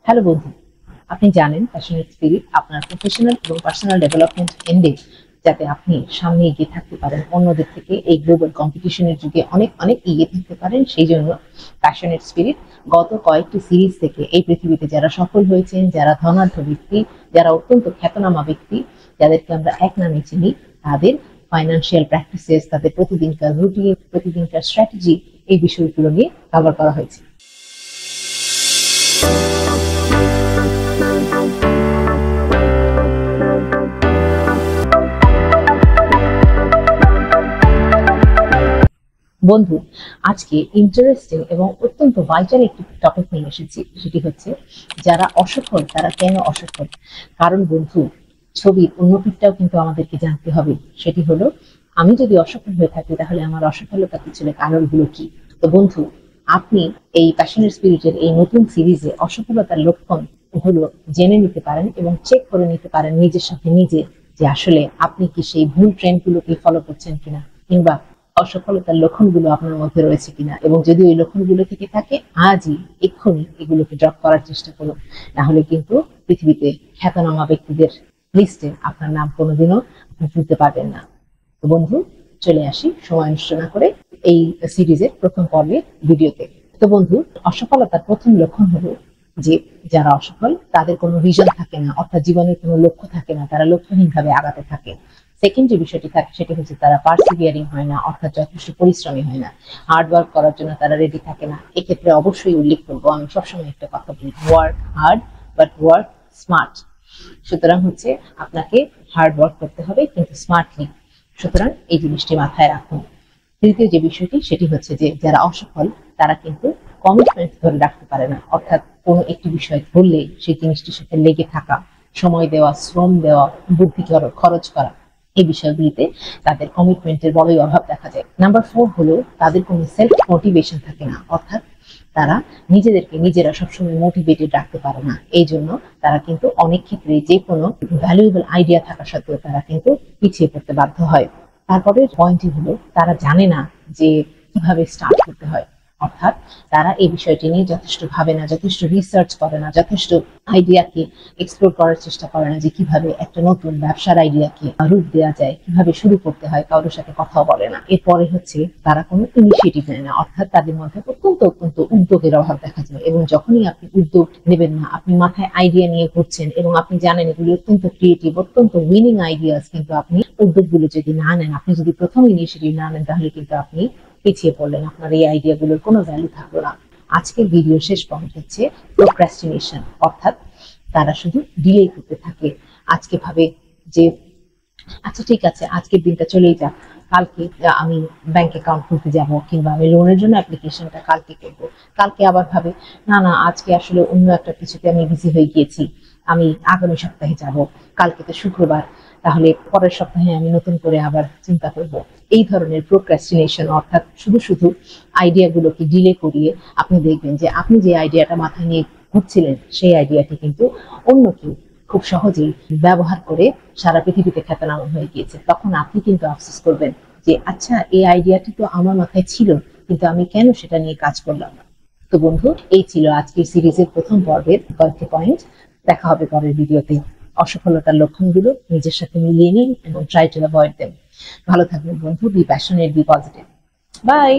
Hello বন্ধু, আপনি জানেন প্যাশনেট স্পিরিট আপনার প্রফেশনাল এবং পার্সোনাল ডেভেলপমেন্ট এন্ডে যাতে আপনি সামনে এগিয়ে থাকতে পারেন, অন্যদের থেকে এই গ্লোবাল কম্পিটিশনের যুগে অনেক অনেক এগিয়ে থাকতে পারেন। সেই জন্য প্যাশনেট স্পিরিট গত কয়েকটি সিরিজ থেকে এই পৃথিবীতে যারা সফল হয়েছেন, যারা ধনাঢ্য ব্যক্তি, যারা অত্যন্ত খ্যাতনামা ব্যক্তি, যাদেরকে আমরা এক নামে চিনি, তাদের ফাইন্যান্সিয়াল প্র্যাকটিসেস, তাদের প্রতিদিনকার রুটিন, প্রতিদিনকার স্ট্র্যাটেজি, এই বিষয়গুলো নিয়ে কভার করা হয়েছে। বন্ধু, আজকে ইন্টারেস্টিং এবং অত্যন্ত ভাইটাল একটি টপিক নিয়ে এসেছি। সেটি হচ্ছে যারা অসফল তারা কেন অসফল। কারণ বন্ধু, ছবির অন্য পিঠটাও কিন্তু আমাদেরকে জানতে হবে। সেটি হলো, আমি যদি অসফল হয়ে থাকি তাহলে আমার অসফলতার পিছনে কারণগুলো কি। তো বন্ধু, আপনি এই প্যাশনেট স্পিরিটের এই নতুন সিরিজে অসফলতার লক্ষণ হলো জেনে নিতে পারেন এবং চেক করে নিতে পারেন নিজের সাথে নিজে, যে আসলে আপনি কি সেই ভুল ট্রেন্ডগুলোকে ফলো করছেন কিনা, কিংবা অসফলতার লক্ষণগুলো আপনার মধ্যে রয়েছে কিনা। এবং যদি ওই লক্ষণগুলো থেকে থাকে, আজই এক্ষুনি এগুলোকে ড্রপ করার চেষ্টা করুন। নাহলে কিন্তু পৃথিবীতে খ্যাতনামা ব্যক্তিদের লিস্টে আপনার নাম কোনোদিনও তুলতে পারবেন না। তো বন্ধু, চলে আসি সময় নষ্ট না করে এই সিরিজের প্রথম পর্বের ভিডিওতে। তো বন্ধু, অসফলতার প্রথম লক্ষণ হলো যে যারা অসফল তাদের কোনো ভিশন থাকে না, অর্থাৎ জীবনের কোনো লক্ষ্য থাকে না, তারা লক্ষ্যহীন ভাবে আগাতে থাকে। সেকেন্ড যে বিষয়টি থাকে সেটি হচ্ছে তারা পার্সিভিয়ারিং হয় না, অর্থাৎ যথেষ্ট পরিশ্রমী হয় না, হার্ড ওয়ার্ক করার জন্য তারা রেডি থাকে না। এক্ষেত্রে অবশ্যই উল্লেখ করবো, আমি সবসময় একটা কথা বলি, work hard but work smart. সুতরাং হচ্ছে আপনাকে হার্ড ওয়ার্ক করতে হবে, কিন্তু স্মার্টলি। সুতরাং এই জিনিসটি মাথায় রাখুন। তৃতীয় যে বিষয়টি সেটি হচ্ছে যে যারা অসফল তারা কিন্তু কমিটমেন্ট ধরে রাখতে পারে না, অর্থাৎ কোনো একটি বিষয় ধরলে সেই জিনিসটির সাথে লেগে থাকা, সময় দেওয়া, শ্রম দেওয়া, বুদ্ধি খরচ করা, এই বিষয়গুলিতে তাদের কমিটমেন্টের বড়ই অভাব দেখা যায়। নাম্বার 4 হলো তাদের কোনো সেলফ মোটিভেশন থাকে না, অর্থাৎ তারা নিজেদেরকে নিজেরা সবসময় মোটিভেটেড রাখতে পারে না। এই জন্য তারা কিন্তু অনেক ক্ষেত্রে যে কোনো ভ্যালুয়েবল আইডিয়া থাকা সত্ত্বেও তারা কিন্তু পিছিয়ে পড়তে বাধ্য হয়। তারপরে পয়েন্টটি হলো তারা জানে না যে কিভাবে স্টার্ট করতে হয়, অর্থাৎ তারা এই বিষয়টি নিয়ে যথেষ্ট ভাবে না, যথেষ্ট রিসার্চ করে না, যথেষ্ট আইডিয়াকে এক্সপ্লোর করার চেষ্টা করে না যে কিভাবে একটা নতুন ব্যবসার আইডিয়াকে রূপ দেওয়া যায়, কিভাবে শুরু করতে হয়, কারোর সাথে কথাও বলে না। এরপরে হচ্ছে তারা কোনো ইনিশিয়েটিভ নেয় না, অর্থাৎ তাদের মধ্যে অত্যন্ত অত্যন্ত উদ্যোগের অভাব দেখা যায়। এবং যখনই আপনি উদ্যোগ নেবেন না, আপনি মাথায় আইডিয়া নিয়ে ঘুরছেন এবং আপনি জানেন এগুলি অত্যন্ত ক্রিয়েটিভ, অত্যন্ত উইনিং আইডিয়াস, কিন্তু আপনি উদ্যোগগুলো যদি না নেন, আপনি যদি প্রথম ইনিশিয়েটিভ না নেন, তাহলে কিন্তু আপনি পিছিয়ে পড়লেন, আপনার এই আইডিয়াগুলোর কোনো ভ্যালু থাকলো না। আজকের ভিডিও শেষ পয়েন্ট হচ্ছে প্রোক্রাস্টিনেশন, অর্থাৎ তারা শুধু ডিলে করতে থাকে। আজকে ভাবে যে আচ্ছা ঠিক আছে, আজকের দিনটা চলেই যাক, কালকে আমি ব্যাংক অ্যাকাউন্ট খুলতে যাব, কিংবা আমি লোনের জন্য অ্যাপ্লিকেশনটা কালকে করব। কালকে আবার ভাবে না না, আজকে আসলে অন্য একটা কিছুতে আমি বিজি হয়ে গিয়েছি, আমি আগামী সপ্তাহে যাব, কালকে তো শুক্রবার, তাহলে পরের সপ্তাহে আমি নতুন করে আবার চিন্তা করব। এই ধরনের প্রোক্রাস্টিনেশন, অর্থাৎ শুধু শুধু আইডিয়াগুলোকে ডিলে করিয়ে আপনি দেখবেন যে আপনি যে আইডিয়াটা মাথায় নিয়ে ঘুরছিলেন সেই আইডিয়াটি কিন্তু অন্য কেউ খুব সহজেই ব্যবহার করে সারা পৃথিবীতে খ্যাতনামা হয়ে গিয়েছে। তখন আপনি কিন্তু আফসোস করবেন যে আচ্ছা, এই আইডিয়াটি তো আমার মাথায় ছিল, কিন্তু আমি কেন সেটা নিয়ে কাজ করলাম না। তো বন্ধু, এই ছিল আজকের সিরিজের প্রথম পর্বের কয়েকটি পয়েন্ট। দেখা হবে পরের ভিডিওতে। অসফলতার লক্ষণগুলো নিজের সাথে মিলিয়ে নিন এবং ট্রাই টু অ্যাভয়েড দেম। ভালো থাকবেন বন্ধু। Be passionate, be positive. By.